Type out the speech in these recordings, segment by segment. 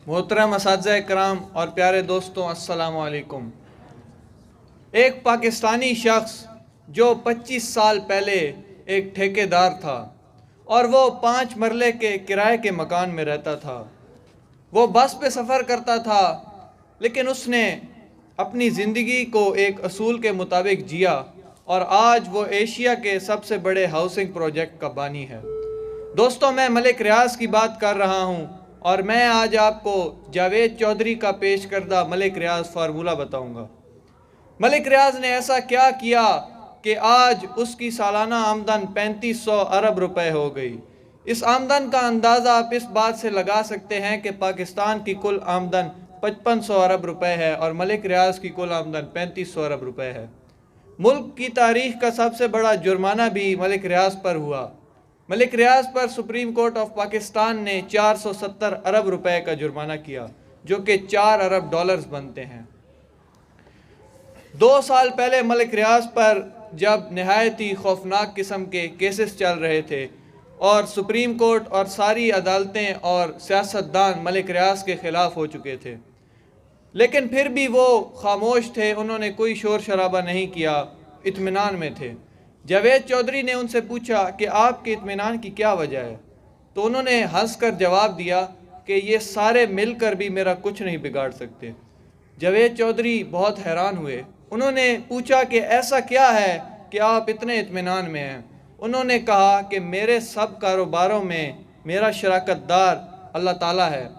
मोहतरम असातिज़ा इकराम और प्यारे दोस्तों, अस्सलाम वालेकुम। एक पाकिस्तानी शख्स जो 25 साल पहले एक ठेकेदार था और वो 5 मरले के किराए के मकान में रहता था। वो बस पे सफ़र करता था, लेकिन उसने अपनी ज़िंदगी को एक असूल के मुताबिक जिया और आज वो एशिया के सबसे बड़े हाउसिंग प्रोजेक्ट का बानी है। दोस्तों, मैं मलिक रियाज की बात कर रहा हूँ और मैं आज आपको जावेद चौधरी का पेश करदा मलिक रियाज फार्मूला बताऊँगा। मलिक रियाज ने ऐसा क्या किया कि आज उसकी सालाना आमदन 3500 अरब रुपए हो गई। इस आमदन का अंदाज़ा आप इस बात से लगा सकते हैं कि पाकिस्तान की कुल आमदन 5500 अरब रुपए है और मलिक रियाज की कुल आमदन 3500 अरब रुपए है। मुल्क की तारीख का सबसे बड़ा जुर्माना भी मलिक रियाज पर हुआ। मलिक रियाज पर सुप्रीम कोर्ट ऑफ पाकिस्तान ने 470 अरब रुपए का जुर्माना किया, जो कि 4 अरब डॉलर्स बनते हैं। 2 साल पहले मलिक रियाज पर जब नहायत ही खौफनाक किस्म के केसेस चल रहे थे और सुप्रीम कोर्ट और सारी अदालतें और सियासतदान मलिक रियाज के ख़िलाफ़ हो चुके थे, लेकिन फिर भी वो खामोश थे। उन्होंने कोई शोर शराबा नहीं किया, इत्मीनान में थे। जावेद चौधरी ने उनसे पूछा कि आपके इत्मीनान की क्या वजह है, तो उन्होंने हंस कर जवाब दिया कि ये सारे मिलकर भी मेरा कुछ नहीं बिगाड़ सकते। जावेद चौधरी बहुत हैरान हुए। उन्होंने पूछा कि ऐसा क्या है कि आप इतने इत्मीनान में हैं। उन्होंने कहा कि मेरे सब कारोबारों में मेरा शराकतदार अल्लाह ताला है।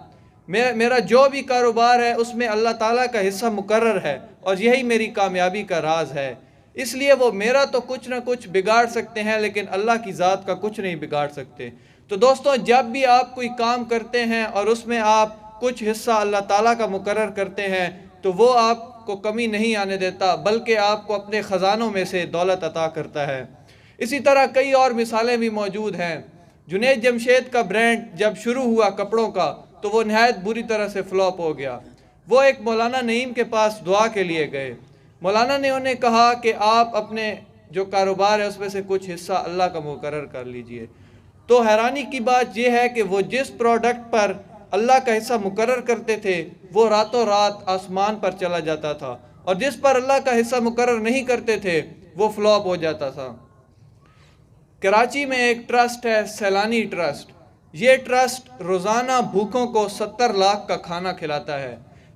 मेरा जो भी कारोबार है उसमें अल्लाह ताला का हिस्सा मुकर्रर है और यही मेरी कामयाबी का राज है। इसलिए वो मेरा तो कुछ ना कुछ बिगाड़ सकते हैं, लेकिन अल्लाह की ज़ात का कुछ नहीं बिगाड़ सकते। तो दोस्तों, जब भी आप कोई काम करते हैं और उसमें आप कुछ हिस्सा अल्लाह ताला का मुकर्रर करते हैं, तो वो आपको कमी नहीं आने देता, बल्कि आपको अपने ख़जानों में से दौलत अता करता है। इसी तरह कई और मिसालें भी मौजूद हैं। जुनैद जमशेद का ब्रांड जब शुरू हुआ कपड़ों का, तो वो नहायत बुरी तरह से फ्लॉप हो गया। वो एक मौलाना नईम के पास दुआ के लिए गए। मौलाना ने उन्हें कहा कि आप अपने जो कारोबार है उसमें से कुछ हिस्सा अल्लाह का मुकर्रर कर लीजिए। तो हैरानी की बात यह है कि वो जिस प्रोडक्ट पर अल्लाह का हिस्सा मुकर्रर करते थे, वो रातों रात आसमान पर चला जाता था, और जिस पर अल्लाह का हिस्सा मुकर्रर नहीं करते थे वो फ्लॉप हो जाता था। कराची में एक ट्रस्ट है, सैलानी ट्रस्ट। ये ट्रस्ट रोज़ाना भूखों को 70 लाख का खाना खिलाता है।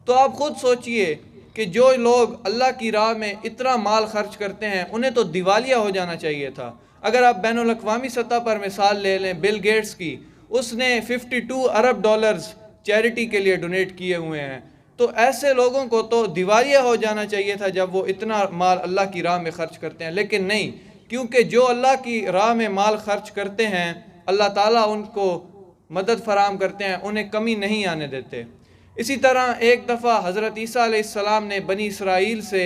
तो आप खुद सोचिए कि जो लोग अल्लाह की राह में इतना माल खर्च करते हैं, उन्हें तो दिवालिया हो जाना चाहिए था। अगर आप बैनुल अक़वामी सतह पर मिसाल ले लें बिल गेट्स की, उसने 52 अरब डॉलर्स चैरिटी के लिए डोनेट किए हुए हैं। तो ऐसे लोगों को तो दिवालिया हो जाना चाहिए था जब वो इतना माल अल्लाह की राह में खर्च करते हैं, लेकिन नहीं, क्योंकि जो अल्लाह की राह में माल खर्च करते हैं, अल्लाह ताला उनको मदद फराहम करते हैं, उन्हें कमी नहीं आने देते। इसी तरह एक दफ़ा हज़रत ईसा अलैहिस्सलाम ने बनी इसराइल से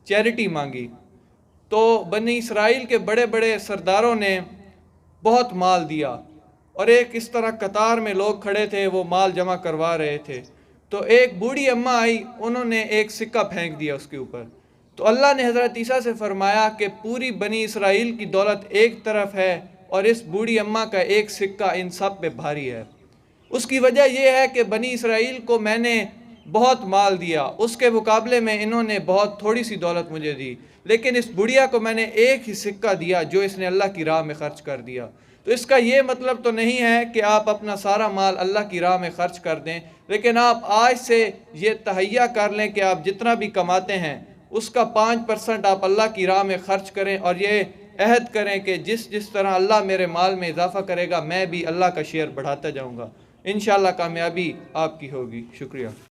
चैरिटी मांगी, तो बनी इसराइल के बड़े बड़े सरदारों ने बहुत माल दिया और एक इस तरह कतार में लोग खड़े थे, वो माल जमा करवा रहे थे। तो एक बूढ़ी अम्मा आई, उन्होंने एक सिक्का फेंक दिया उसके ऊपर। तो अल्लाह ने हज़रत ईसा से फरमाया कि पूरी बनी इसराइल की दौलत एक तरफ है और इस बूढ़ी अम्मा का एक सिक्का इन सब पे भारी है। उसकी वजह यह है कि बनी इसराइल को मैंने बहुत माल दिया, उसके मुकाबले में इन्होंने बहुत थोड़ी सी दौलत मुझे दी, लेकिन इस बुढ़िया को मैंने एक ही सिक्का दिया जो इसने अल्लाह की राह में ख़र्च कर दिया। तो इसका ये मतलब तो नहीं है कि आप अपना सारा माल अल्लाह की राह में ख़र्च कर दें, लेकिन आप आज से ये तहैया कर लें कि आप जितना भी कमाते हैं उसका 5% आप अल्लाह की राह में ख़र्च करें, और ये अहद करें कि जिस जिस तरह अल्लाह मेरे माल में इजाफ़ा करेगा, मैं भी अल्लाह का शेयर बढ़ाता जाऊँगा। इंशाअल्लाह कामयाबी आपकी होगी। शुक्रिया।